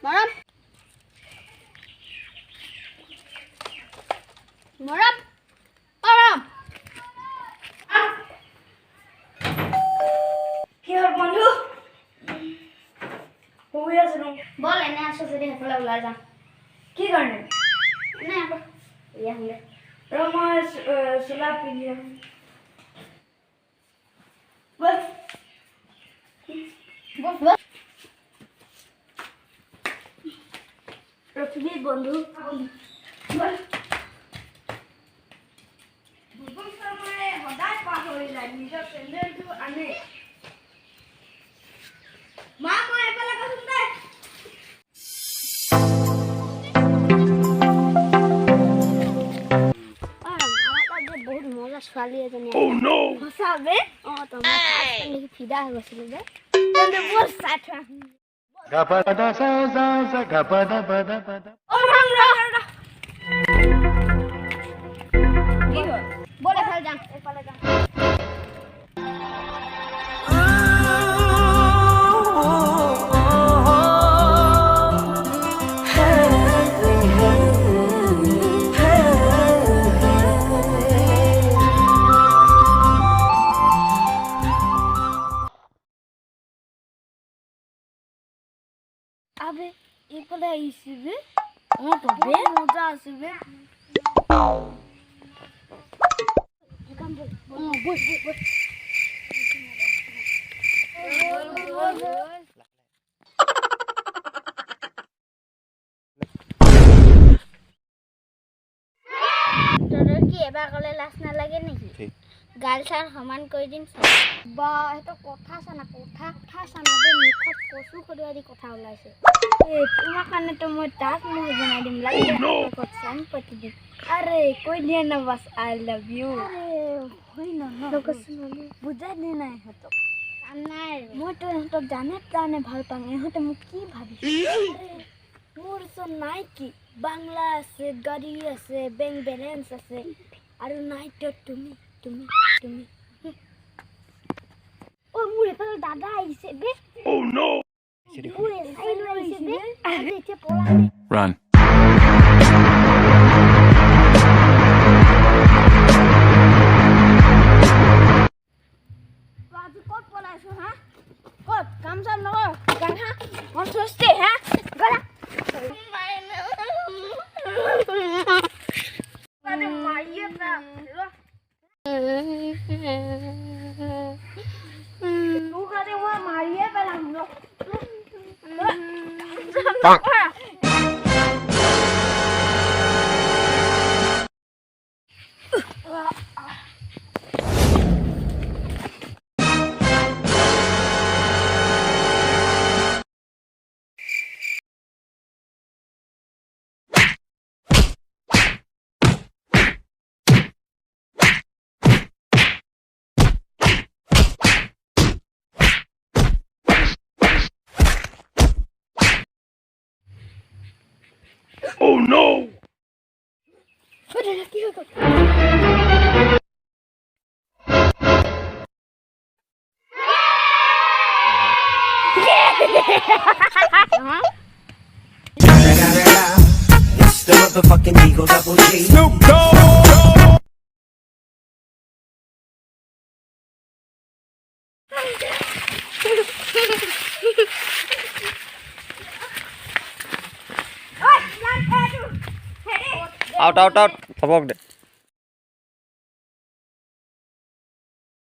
moram. Moram. Moram. Here, Mandu. Who is it? Bol ene aso jodi hekala ulai jam. Ki karne? Ne ako. Iya hule. Rama sula piya. Bas. Bos. Rafili Bandu. Bas. Bubun samay hodai pa hoila nijo sender tu ane. Ma ma epala ka sunde. বহুত মজা ছোৱালী এজনী Oh no! Hosabe? তোমাৰ দেখি ফিদা হৈ গৈছিলো যে তেন্তে বৰ চাই থোৱা Gapada sa sa sa gapada pada pada. কি হ'ল? বল এফালে যাম আবে এইফালে আহিছে বে তবে মজা আছে বে বস তোৰ কি এবাৰ ক'লে লাজ নালাগে নেকি গাল চাল সমান কৰি দিম বা সেইটো কথা চানা বে মুখত কচু খদুৱাই দি কথা ওলাইছে এই তোমাৰ কাৰণেতো মই তাক মই বনাই দিম লাগে চান পাতি দিম আৰে কৈ দিয়া না বাছ আই লাভ ইউ হয় না বুজাই দিয়া নাই ইহঁতক নাই মইতো ইহঁতক জানে ভাল পাওঁ ইহঁতে মোক কি ভাবিছে মোৰ ওচৰত নাই কি বাংলা আছে গাড়ী আছে বেংক বেলেঞ্চ আছে আৰু নাইতো তুমি ও মোৰ এফালে দাদা আহিছে বে Oh no! মোৰ এফালে আহিছে বে আজি এতিয়া পলালে Run. আজি ক'ত পলাইছো হা ক'ত কাম চাম নকৰ গাধা মই চুস্তি হা গলা আরে মাইয়ে না तू करे वो मारिए पहले हम लोग Oh no! Udah lagi aku. It's the motherfucking Eagle Double G. Snoop Dogg! Out. Sabok deh.